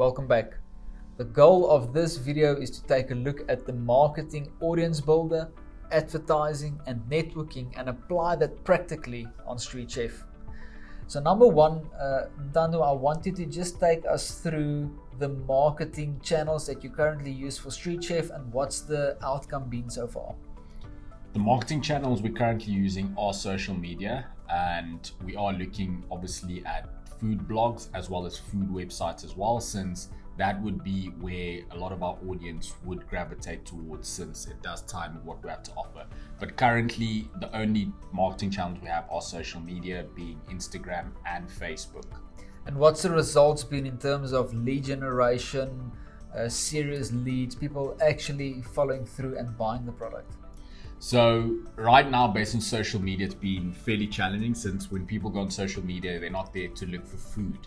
welcome back. The goal of this video is to take a look at the marketing audience builder, advertising and networking and apply that practically on Streetchef. So number one, Ntando, I want you to just take us through the marketing channels that you currently use for Streetchef and what's the outcome been so far. The marketing channels we're currently using are social media, and we are looking obviously at food blogs as well as food websites as well, since that would be where a lot of our audience would gravitate towards, since it does time with what we have to offer. But currently the only marketing channels we have are social media, being Instagram and Facebook. And what's the results been in terms of lead generation, serious leads, people actually following through and buying the product? So right now, based on social media, it's been fairly challenging, since when people go on social media, they're not there to look for food,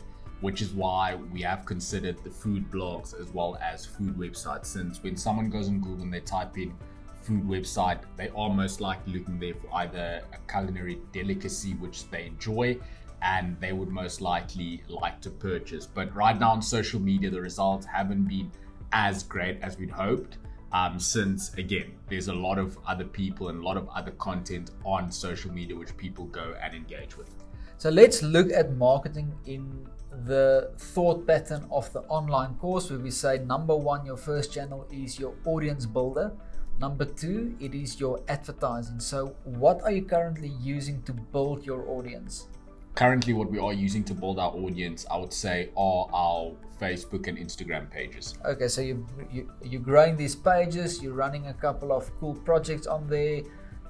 which is why we have considered the food blogs as well as food websites, since when someone goes on Google and they type in food website, they are most likely looking there for either a culinary delicacy which they enjoy and they would most likely like to purchase. But right now on social media, the results haven't been as great as we'd hoped. Since again, there's a lot of other people and a lot of other content on social media which people go and engage with. So let's look at marketing in the thought pattern of the online course, where we say number one, your first channel is your audience builder. Number two, it is your advertising. So what are you currently using to build your audience? Currently, what we are using to build our audience, I would say, are our Facebook and Instagram pages. Okay, so you're growing these pages, you're running a couple of cool projects on there,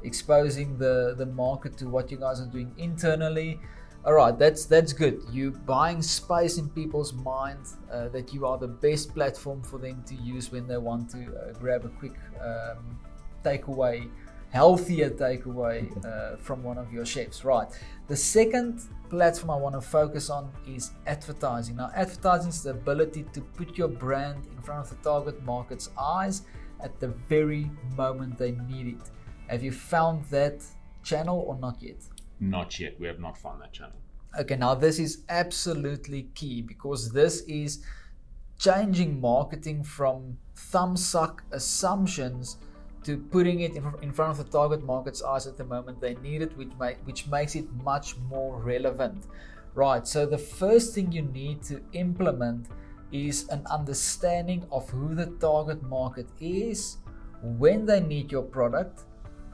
exposing the market to what you guys are doing internally. All right, that's good. You're buying space in people's minds that you are the best platform for them to use when they want to grab a quick takeaway, healthier takeaway from one of your chefs. Right. The second platform I want to focus on is advertising. Now, advertising is the ability to put your brand in front of the target market's eyes at the very moment they need it. Have you found that channel or not yet? Not yet. We have not found that channel. Okay, now this is absolutely key, because this is changing marketing from thumbsuck assumptions to putting it in front of the target market's eyes at the moment they need it, which makes it much more relevant. Right, so the first thing you need to implement is an understanding of who the target market is, when they need your product,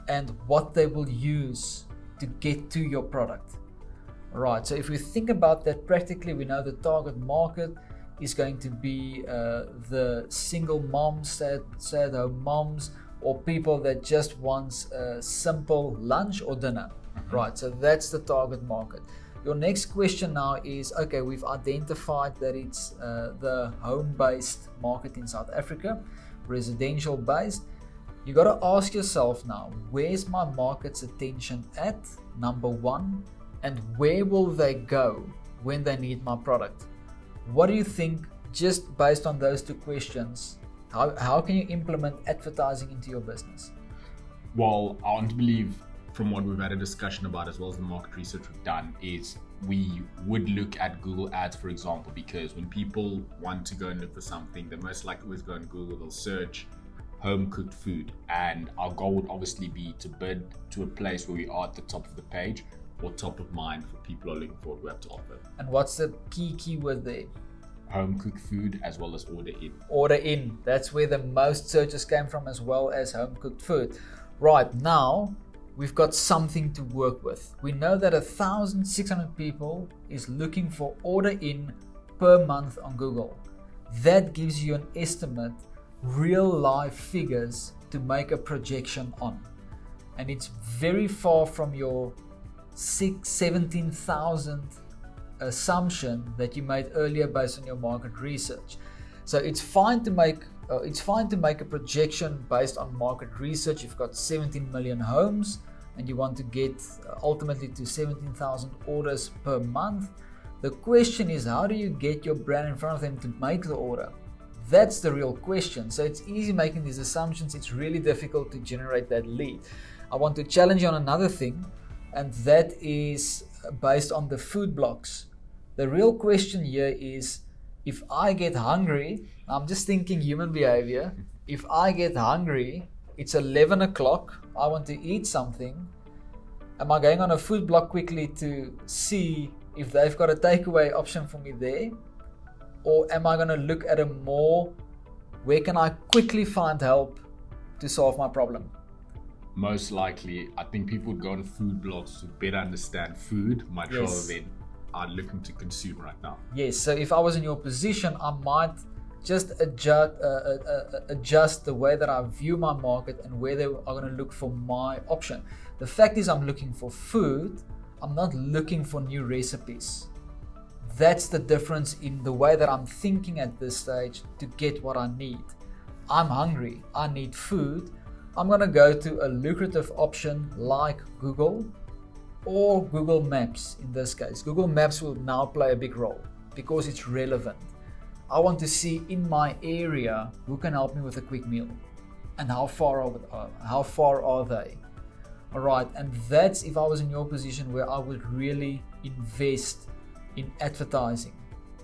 and what they will use to get to your product. Right, so if we think about that practically, we know the target market is going to be the single moms, stay-at-home moms, or people that just wants a simple lunch or dinner. Right, so that's the target market. Your next question now is, okay, we've identified that it's the home-based market in South Africa, residential-based. You got to ask yourself now, where's my market's attention at, number one, and where will they go when they need my product? What do you think, just based on those two questions, how can you implement advertising into your business? Well, I want to believe, from what we've had a discussion about as well as the market research we've done, is we would look at Google Ads, for example, because when people want to go and look for something, they most likely always go on Google, they'll search home cooked food, and our goal would obviously be to bid to a place where we are at the top of the page or top of mind for people who are looking for what we have to offer. And what's the key keyword there? Home cooked food as well as order in. Order in, that's where the most searches came from, as well as home cooked food. Right, now we've got something to work with. We know that 1,600 people is looking for order in per month on Google. That gives you an estimate, real life figures to make a projection on. And it's very far from your 17,000 assumption that you made earlier based on your market research. So it's fine to make a projection based on market research. You've got 17 million homes and you want to get ultimately to 17,000 orders per month. The question is, how do you get your brand in front of them to make the order? That's the real question. So it's easy making these assumptions. It's really difficult to generate that lead. I want to challenge you on another thing, and that is based on the food blogs. The real question here is, If I get hungry, I'm just thinking human behavior. If I get hungry, it's 11 o'clock, I want to eat something. Am I going on a food blog quickly to see if they've got a takeaway option for me there? Or am I going to look at a more, where can I quickly find help to solve my problem? Most likely, I think people would go on food blogs to better understand food much rather than are looking to consume right now. Yes, so if I was in your position, I might just adjust the way that I view my market and where they are going to look for my option. The fact is, I'm looking for food. I'm not looking for new recipes. That's the difference in the way that I'm thinking at this stage to get what I need. I'm hungry. I need food. I'm going to go to a lucrative option like Google or Google Maps in this case. Google Maps will now play a big role because it's relevant. I want to see in my area who can help me with a quick meal and how far are they. All right, and that's if I was in your position where I would really invest in advertising.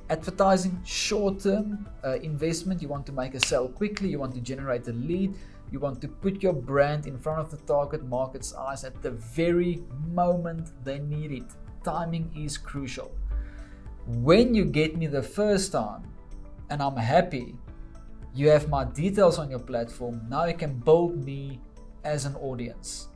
Advertising, short-term investment. You want to make a sale quickly, you want to generate a lead, you want to put your brand in front of the target market's eyes at the very moment they need it. Timing is crucial. When you get me the first time and I'm happy, you have my details on your platform, now you can build me as an audience.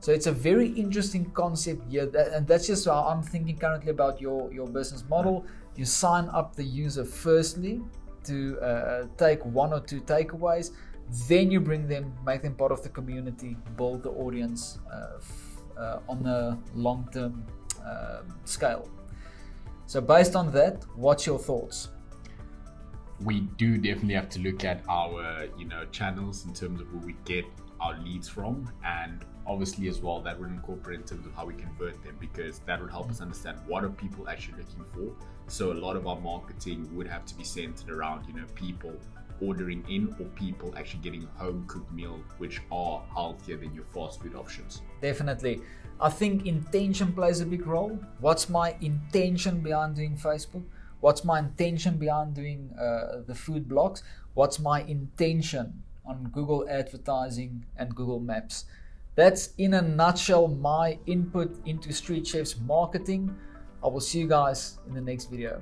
So it's a very interesting concept here, and that's just how I'm thinking currently about your business model. You sign up the user firstly to take one or two takeaways, then you bring them, make them part of the community, build the audience on a long-term scale. So based on that, what's your thoughts? We do definitely have to look at our channels in terms of where we get our leads from, and obviously as well that would incorporate in terms of how we convert them, because that would help us understand what are people actually looking for. So a lot of our marketing would have to be centered around people ordering in or people actually getting a home cooked meal, which are healthier than your fast food options. Definitely. I think intention plays a big role. What's my intention behind doing Facebook? What's my intention behind doing the food blogs? What's my intention on Google advertising and Google Maps? That's in a nutshell my input into Street Chef's marketing. I will see you guys in the next video.